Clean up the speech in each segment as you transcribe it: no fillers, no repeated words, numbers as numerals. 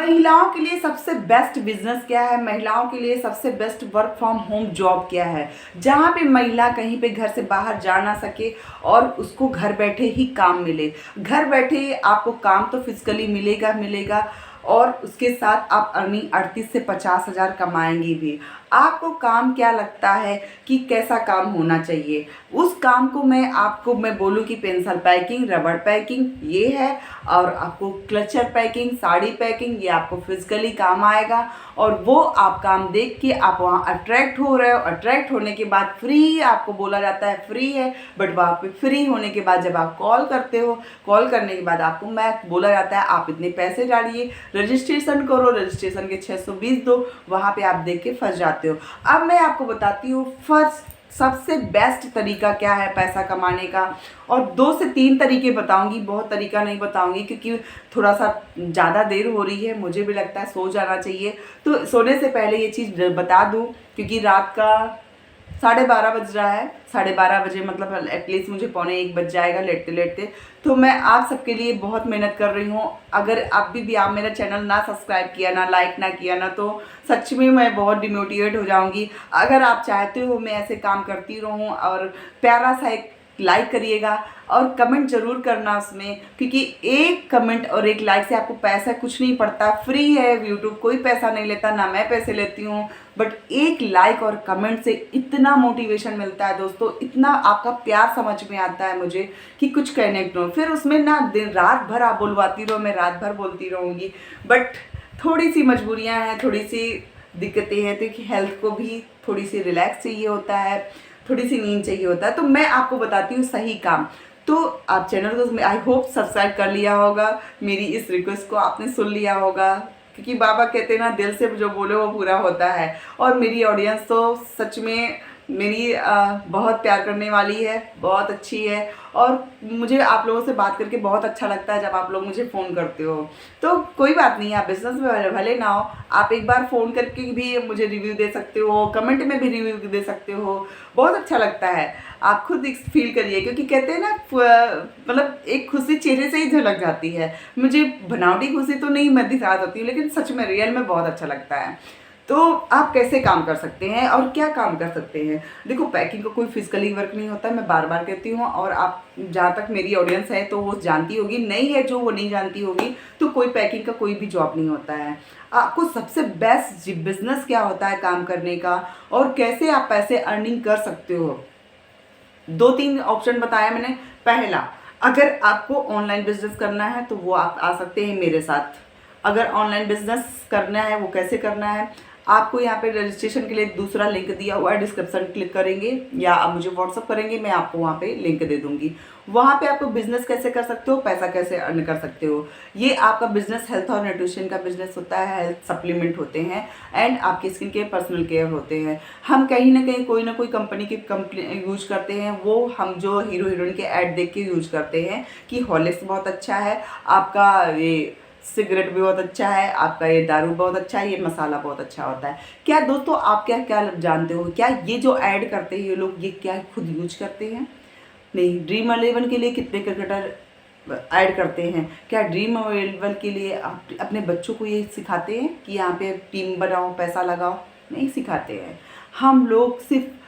महिलाओं के लिए सबसे बेस्ट बिजनेस क्या है? महिलाओं के लिए सबसे best work from home job क्या है? जहाँ पे महिला कहीं पे घर से बाहर जा ना सके और उसको घर बैठे ही काम मिले। घर बैठे ही आपको काम तो फिजिकली मिलेगा मिलेगा और उसके साथ आप अर्निंग 38 से 50 हज़ार कमाएंगी भी। आपको काम क्या लगता है कि कैसा काम होना चाहिए? उस काम को मैं बोलूँ कि पेंसिल पैकिंग, रबड़ पैकिंग ये है, और आपको क्लचर पैकिंग, साड़ी पैकिंग, ये आपको फिजिकली काम आएगा। और वो आप काम देख के आप वहाँ अट्रैक्ट हो रहे हो। अट्रैक्ट होने के बाद फ्री आपको बोला जाता है फ्री है, बट वहाँ पे फ्री होने के बाद जब आप कॉल करते हो, कॉल करने के बाद आपको बोला जाता है आप इतने पैसे डालिए, रजिस्ट्रेशन करो, रजिस्ट्रेशन के 620 दो, वहाँ पे आप देख के फंस जाते हो। अब मैं आपको बताती हूँ फर्स्ट सबसे बेस्ट तरीका क्या है पैसा कमाने का, और 2 से 3 तरीके बताऊंगी, बहुत तरीका नहीं बताऊंगी क्योंकि थोड़ा सा ज़्यादा देर हो रही है, मुझे भी लगता है सो जाना चाहिए। तो सोने से पहले ये चीज़ बता दूं क्योंकि रात का 12:30 बज रहा है। 12:30 बजे मतलब एटलीस्ट मुझे 12:45 बज जाएगा लेटते लेटते। तो मैं आप सबके लिए बहुत मेहनत कर रही हूँ। अगर अभी भी आप मेरा चैनल ना सब्सक्राइब किया, ना लाइक ना किया ना, तो सच में मैं बहुत डिमोटिवेट हो जाऊँगी। अगर आप चाहते हो मैं ऐसे काम करती रहूँ, और प्यारा सा एक लाइक करिएगा और कमेंट ज़रूर करना उसमें, क्योंकि एक कमेंट और एक लाइक से आपको पैसा कुछ नहीं पड़ता, फ्री है। यूट्यूब कोई पैसा नहीं लेता, ना मैं पैसे लेती हूँ, बट एक लाइक और कमेंट से इतना मोटिवेशन मिलता है दोस्तों, इतना आपका प्यार समझ में आता है मुझे कि कुछ कहने को। फिर उसमें ना दिन रात भर आप बुलवाती रहो, मैं रात भर बोलती रहूँगी, बट थोड़ी सी मजबूरियाँ हैं, थोड़ी सी दिक्कतें हैं, क्योंकि हेल्थ को भी थोड़ी सी रिलैक्स चाहिए होता है, थोड़ी सी नींद चाहिए होता है। तो मैं आपको बताती हूँ सही काम। तो आप चैनल को आई होप सब्सक्राइब कर लिया होगा, मेरी इस रिक्वेस्ट को आपने सुन लिया होगा, क्योंकि बाबा कहते हैं ना, दिल से जो बोले वो पूरा होता है। और मेरी ऑडियंस तो सच में मेरी बहुत प्यार करने वाली है, बहुत अच्छी है, और मुझे आप लोगों से बात करके बहुत अच्छा लगता है जब आप लोग मुझे फ़ोन करते हो। तो कोई बात नहीं, आप बिज़नेस में भले ना हो, आप एक बार फ़ोन करके भी मुझे रिव्यू दे सकते हो, कमेंट में भी रिव्यू दे सकते हो, बहुत अच्छा लगता है। आप खुद फील करिए, क्योंकि कहते हैं ना मतलब एक खुशी चेहरे से ही झलक जाती है। मुझे बनावटी खुशी तो नहीं मैं दिखा सकती हूँ, लेकिन सच में रियल में बहुत अच्छा लगता है। तो आप कैसे काम कर सकते हैं और क्या काम कर सकते हैं? देखो, पैकिंग का कोई फिजिकली वर्क नहीं होता, मैं बार बार कहती हूँ, और आप जहाँ तक मेरी ऑडियंस है तो वो जानती होगी, नहीं है जो वो नहीं जानती होगी, तो कोई पैकिंग का कोई भी जॉब नहीं होता है। आपको सबसे बेस्ट बिजनेस क्या होता है काम करने का, और कैसे आप पैसे अर्निंग कर सकते हो, 2-3 ऑप्शन बताया मैंने। पहला, अगर आपको ऑनलाइन बिजनेस करना है तो वो आप आ सकते हैं मेरे साथ। अगर ऑनलाइन बिजनेस करना है, वो कैसे करना है, आपको यहाँ पे रजिस्ट्रेशन के लिए दूसरा लिंक दिया हुआ है, डिस्क्रिप्शन क्लिक करेंगे या आप मुझे व्हाट्सअप करेंगे, मैं आपको वहाँ पे लिंक दे दूँगी। वहाँ पे आपको बिजनेस कैसे कर सकते हो, पैसा कैसे अर्न कर सकते हो। ये आपका बिजनेस हेल्थ और न्यूट्रिशन का बिजनेस होता है, हेल्थ सप्लीमेंट होते हैं, एंड आपकी स्किन केयर, पर्सनल केयर होते हैं। हम कहीं ना कहीं कोई ना कोई कंपनी की यूज करते हैं, वो हम जो हीरो हीरोइन के ऐड देख के यूज करते हैं कि हॉर्लिक्स बहुत अच्छा है, आपका ये सिगरेट भी बहुत अच्छा है, आपका ये दारू बहुत अच्छा है, ये मसाला बहुत अच्छा होता है। क्या दोस्तों, आप क्या क्या जानते हो, क्या ये जो ऐड करते हैं ये लोग, ये क्या खुद यूज करते हैं? नहीं। ड्रीम 11 के लिए कितने क्रिकेटर ऐड करते हैं? क्या ड्रीम 11 के लिए आप अपने बच्चों को ये सिखाते हैं कि यहाँ पे टीम बनाओ, पैसा लगाओ? नहीं सिखाते हैं। हम लोग सिर्फ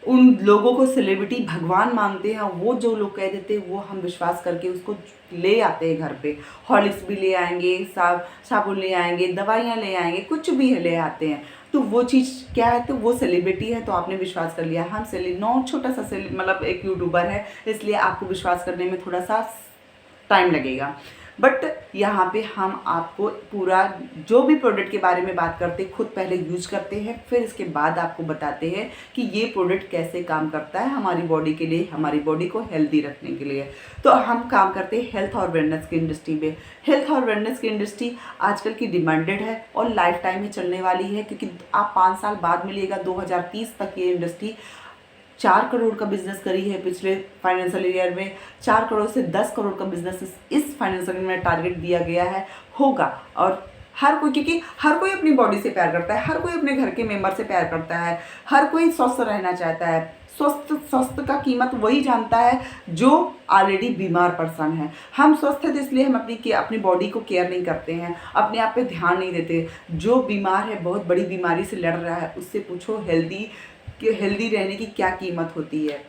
उन लोगों को सेलिब्रिटी भगवान मानते हैं, वो जो लोग कह देते हैं वो हम विश्वास करके उसको ले आते हैं घर पे। हॉर्लिक्स भी ले आएंगे, साबुन ले आएंगे, दवाइयाँ ले आएंगे, कुछ भी ले आते हैं। तो वो चीज़ क्या है, तो वो सेलिब्रिटी है तो आपने विश्वास कर लिया। हम छोटा सा मतलब एक यूट्यूबर है, इसलिए आपको विश्वास करने में थोड़ा सा टाइम लगेगा। बट यहाँ पे हम आपको पूरा जो भी प्रोडक्ट के बारे में बात करते हैं, खुद पहले यूज करते हैं, फिर इसके बाद आपको बताते हैं कि ये प्रोडक्ट कैसे काम करता है हमारी बॉडी के लिए, हमारी बॉडी को हेल्दी रखने के लिए। तो हम काम करते हैं हेल्थ और वेलनेस की इंडस्ट्री में। हेल्थ और वेलनेस की इंडस्ट्री आजकल की डिमांडेड है और लाइफ टाइम ही चलने वाली है, क्योंकि आप 5 साल बाद मिलिएगा, 2030 तक ये इंडस्ट्री 4 करोड़ का बिजनेस करी है पिछले फाइनेंशियल ईयर में। 4 करोड़ से 10 करोड़ का बिजनेस इस फाइनेंशियल ईयर में टारगेट दिया गया है, होगा। और हर कोई, क्योंकि हर कोई अपनी बॉडी से प्यार करता है, हर कोई अपने घर के मेंबर से प्यार करता है, हर कोई स्वस्थ रहना चाहता है, स्वस्थ का कीमत वही जानता है जो ऑलरेडी बीमार पर्सन है। हम स्वस्थ है तो इसलिए हम अपनी बॉडी को केयर नहीं करते हैं, अपने आप पे ध्यान नहीं देते। जो बीमार है, बहुत बड़ी बीमारी से लड़ रहा है, उससे पूछो हेल्दी रहने की क्या कीमत होती है।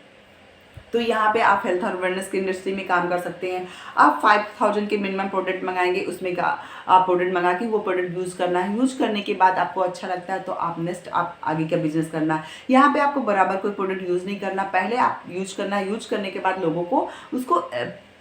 तो यहाँ पे आप हेल्थ और वेलनेस की इंडस्ट्री में काम कर सकते हैं। आप 5000 के मिनिमम प्रोडक्ट मंगाएंगे, उसमें का आप प्रोडक्ट मंगा के वो प्रोडक्ट यूज़ करना है। यूज़ करने के बाद आपको अच्छा लगता है तो आप आगे का बिजनेस करना है। यहाँ पे आपको बराबर कोई प्रोडक्ट यूज़ नहीं करना, पहले आप यूज करना है, यूज करने के बाद लोगों को उसको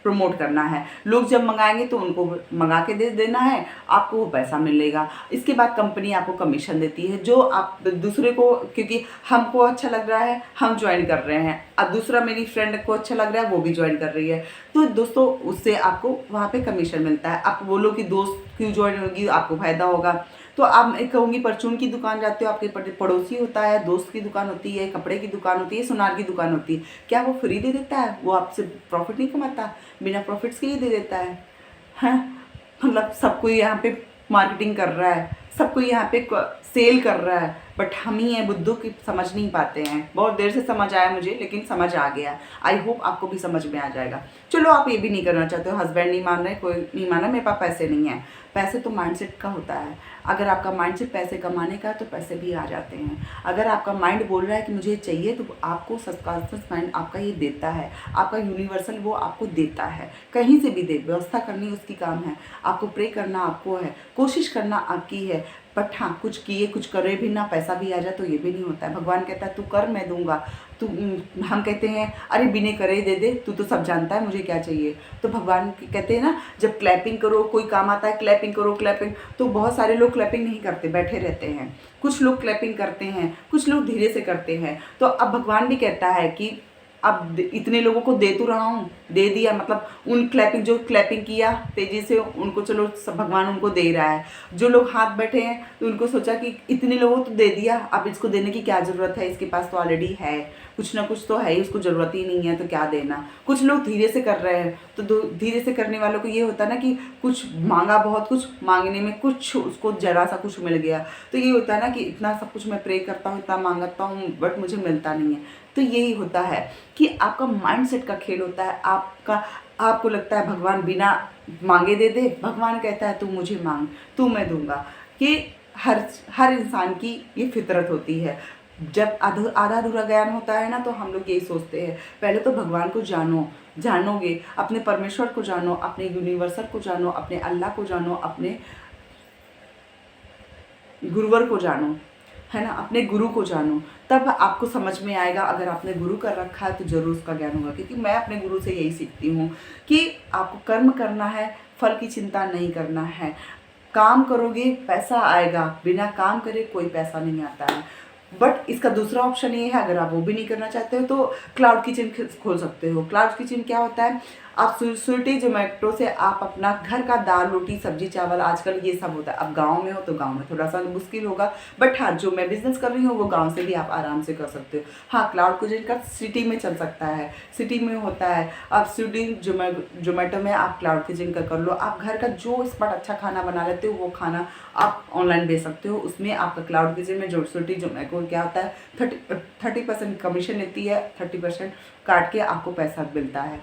प्रमोट करना है। लोग जब मंगाएंगे तो उनको मंगा के दे देना है, आपको वो पैसा मिलेगा। इसके बाद कंपनी आपको कमीशन देती है, जो आप दूसरे को, क्योंकि हमको अच्छा लग रहा है हम ज्वाइन कर रहे हैं, अब दूसरा मेरी फ्रेंड को अच्छा लग रहा है वो भी ज्वाइन कर रही है, तो दोस्तों उससे आपको वहाँ पे कमीशन मिलता है। आप बोलो कि दोस्त क्यों ज्वाइन होगी, आपको फायदा होगा। तो आप मैं कहूँगी परचून की दुकान जाते हो, आपके पड़ोसी होता है, दोस्त की दुकान होती है, कपड़े की दुकान होती है, सुनार की दुकान होती है, क्या वो फ्री दे देता है? वो आपसे प्रॉफिट नहीं कमाता, बिना प्रॉफिट्स के ही दे देता है। हैं, मतलब सब कोई यहाँ पे मार्केटिंग कर रहा है, सब कोई यहाँ पे सेल कर रहा है, बट हम ही हैं बुद्धू की समझ नहीं पाते हैं। बहुत देर से समझ आया मुझे, लेकिन समझ आ गया। आई होप आपको भी समझ में आ जाएगा। चलो आप ये भी नहीं करना चाहते हो, हस्बैंड नहीं मान रहे, कोई नहीं माना, मेरे पास पैसे नहीं है। पैसे तो माइंडसेट का होता है। अगर आपका माइंडसेट पैसे कमाने का है तो पैसे भी आ जाते हैं। अगर आपका माइंड बोल रहा है कि मुझे ये चाहिए, तो आपको सबकॉन्शियस माइंड आपका ये देता है, आपका यूनिवर्सल वो आपको देता है। कहीं से भी दे, व्यवस्था करनी उसकी काम है, आपको प्रे करना आपको है, कोशिश करना आपकी है। बट हाँ, कुछ किए कुछ करे भी ना, पैसा भी आ जाए तो ये भी नहीं होता है। भगवान कहता है तू कर मैं दूंगा, तू हम कहते हैं अरे बिने करे दे दे, तू तो सब जानता है मुझे क्या चाहिए। तो भगवान कहते हैं ना, जब क्लैपिंग करो, कोई काम आता है क्लैपिंग करो क्लैपिंग, तो बहुत सारे लोग क्लैपिंग नहीं करते, बैठे रहते हैं। कुछ लोग क्लैपिंग करते हैं, कुछ लोग धीरे से करते हैं। तो अब भगवान भी कहता है कि अब इतने लोगों को दे तो रहा हूँ, दे दिया, मतलब उन जो क्लैपिंग किया तेजी से, उनको चलो भगवान उनको दे रहा है। जो लोग हाथ बैठे हैं तो उनको सोचा कि इतने लोगों को तो दे दिया, अब इसको देने की क्या ज़रूरत है, इसके पास तो ऑलरेडी है, कुछ ना कुछ तो है ही, उसको ज़रूरत ही नहीं है तो क्या देना। कुछ लोग धीरे से कर रहे हैं, तो धीरे से करने वालों को ये होता है ना कि कुछ मांगा, बहुत कुछ मांगने में कुछ उसको जरा सा कुछ मिल गया, तो ये होता है ना कि इतना सब कुछ मैं प्रे करता हूँ, इतना मांगता हूँ, बट मुझे मिलता नहीं है। तो यही होता है कि आपका माइंडसेट का खेल होता है। आपको लगता है भगवान बिना मांगे दे दे, भगवान कहता है तू मुझे मांग, तू मैं दूंगा। ये हर इंसान की ये फितरत होती है। जब आधा अधूरा ज्ञान होता है ना, तो हम लोग यही सोचते हैं, पहले तो भगवान को जानोगे, अपने परमेश्वर को जानो, अपने यूनिवर्सल को जानो, अपने अल्लाह को जानो, अपने गुरुवर को जानो, है ना, अपने गुरु को जानो, तब आपको समझ में आएगा। अगर आपने गुरु कर रखा है तो जरूर उसका ज्ञान होगा, क्योंकि मैं अपने गुरु से यही सीखती हूँ कि आपको कर्म करना है, फल की चिंता नहीं करना है। काम करोगे पैसा आएगा, बिना काम करे कोई पैसा नहीं आता है। बट इसका दूसरा ऑप्शन ये है, अगर आप वो भी नहीं करना चाहते हो तो क्लाउड किचन खोल सकते हो। क्लाउड किचन क्या होता है, आप स्विगी जोमेटो से आप अपना घर का दाल रोटी सब्जी चावल, आजकल ये सब होता है। अब गांव में हो तो गांव में थोड़ा सा मुश्किल होगा, बट हाँ, जो मैं बिजनेस कर रही हूँ वो गांव से भी आप आराम से कर सकते हो। हाँ, क्लाउड किचन का सिटी में चल सकता है, सिटी में होता है। आप स्विगी जोमेटो में आप क्लाउड किचन का कर लो। आप घर का जो स्पॉट अच्छा खाना बना लेते हो वो खाना आप ऑनलाइन बेच सकते हो। उसमें आपका क्लाउड किचन में जो स्विगी जोमेटो क्या होता है, 30% कमीशन लेती है, 30% काट के आपको पैसा मिलता है।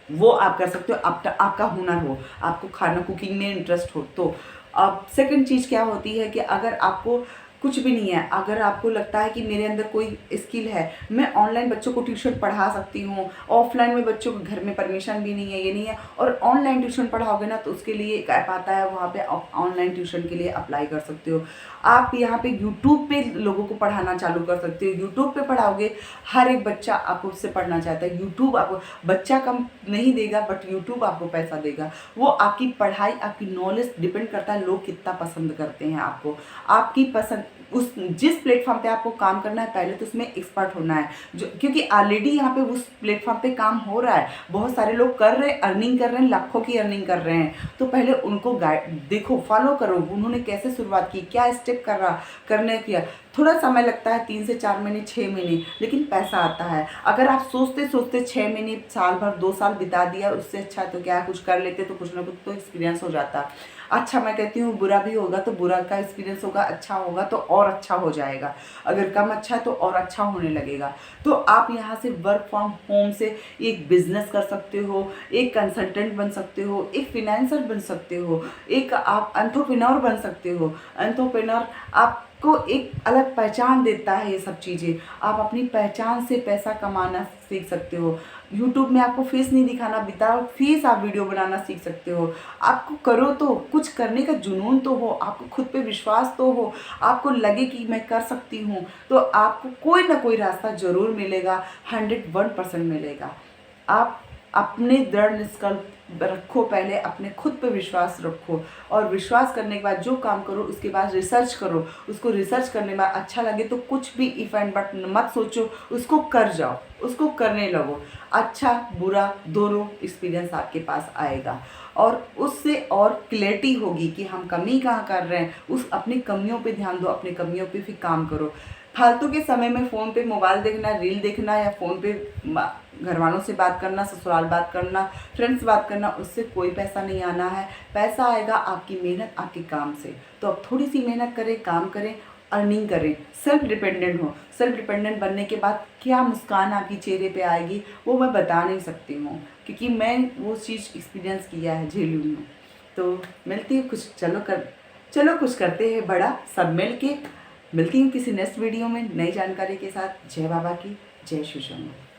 वो आप कर सकते हो। आपका हुनर हो, आपको खाना कुकिंग में इंटरेस्ट हो तो। अब सेकंड चीज़ क्या होती है कि अगर आपको कुछ भी नहीं है, अगर आपको लगता है कि मेरे अंदर कोई स्किल है, मैं ऑनलाइन बच्चों को ट्यूशन पढ़ा सकती हूँ, ऑफलाइन में बच्चों को घर में परमिशन भी नहीं है, ये नहीं है, और ऑनलाइन ट्यूशन पढ़ाओगे ना तो उसके लिए एक ऐप आता है, वहाँ पे ऑनलाइन ट्यूशन के लिए अप्लाई कर सकते हो। आप यहाँ पे यूट्यूब पे लोगों को पढ़ाना चालू कर सकते हो। यूट्यूब पे पढ़ाओगे, हर एक बच्चा आपको उससे पढ़ना चाहता है। यूट्यूब आपको बच्चा कम नहीं देगा, बट यूट्यूब आपको पैसा देगा। वो आपकी पढ़ाई, आपकी नॉलेज डिपेंड करता है लोग कितना पसंद करते हैं आपको। आपकी पसंद, उस जिस प्लेटफॉर्म पे आपको काम करना है, पहले तो उसमें एक्सपर्ट होना है, जो क्योंकि ऑलरेडी यहाँ पे उस प्लेटफॉर्म पे काम हो रहा है, बहुत सारे लोग कर रहे हैं, अर्निंग कर रहे हैं, लाखों की अर्निंग कर रहे हैं। तो पहले उनको गाइड देखो, फॉलो करो, उन्होंने कैसे शुरुआत की, क्या स्टेप करने किया। थोड़ा समय लगता है, 3 से 4 महीने, 6 महीने, लेकिन पैसा आता है। अगर आप सोचते सोचते 6 महीने, साल भर, 2 साल बिता दिया, उससे अच्छा तो क्या कुछ कर लेते तो कुछ ना कुछ तो एक्सपीरियंस हो जाता। अच्छा मैं कहती हूँ बुरा भी होगा तो बुरा का एक्सपीरियंस होगा, अच्छा होगा तो और अच्छा हो जाएगा, अगर कम अच्छा है तो और अच्छा होने लगेगा। तो आप यहाँ से वर्क फ्रॉम होम से एक बिजनेस कर सकते हो, एक कंसल्टेंट बन सकते हो, एक फिनेंसर बन सकते हो, एक आप एंटरप्रेन्योर बन सकते हो। एंटरप्रेन्योर आपको एक अलग पहचान देता है। ये सब चीज़ें आप अपनी पहचान से पैसा कमाना सीख सकते हो। यूट्यूब में आपको फेस नहीं दिखाना, विदाउट फेस आप वीडियो बनाना सीख सकते हो। आपको करो तो कुछ करने का जुनून तो हो, आपको खुद पे विश्वास तो हो, आपको लगे कि मैं कर सकती हूँ, तो आपको कोई ना कोई रास्ता ज़रूर मिलेगा, 101% मिलेगा। आप अपने दृढ़ निश्कल्प रखो, पहले अपने खुद पे विश्वास रखो, और विश्वास करने के बाद जो काम करो उसके बाद रिसर्च करो। उसको रिसर्च करने के बाद अच्छा लगे तो कुछ भी इफ़ एंड बट मत सोचो, उसको कर जाओ, उसको करने लगो। अच्छा बुरा दोनों एक्सपीरियंस आपके पास आएगा, और उससे और क्लैरिटी होगी कि हम कमी कहाँ कर रहे हैं। उस अपनी कमियों पे ध्यान दो, अपनी कमियों पे फिर काम करो। फालतू के समय में फ़ोन पे मोबाइल देखना, रील देखना, या फ़ोन पे घर वालों से बात करना, ससुराल बात करना, फ्रेंड्स बात करना, उससे कोई पैसा नहीं आना है। पैसा आएगा आपकी मेहनत, आपके काम से। तो अब थोड़ी सी मेहनत करें, काम करें, अर्निंग करें, सेल्फ डिपेंडेंट हो। सेल्फ डिपेंडेंट बनने के बाद क्या मुस्कान आपकी चेहरे पे आएगी वो मैं बता नहीं सकती हूँ, क्योंकि मैं वो चीज़ एक्सपीरियंस किया है, झेली हुई हूँ। तो मिलती है कुछ, चलो कुछ करते हैं बड़ा सब मिल के। मिलती हूँ किसी नेक्स्ट वीडियो में नई जानकारी के साथ। जय बाबा की, जय श्री शंकर।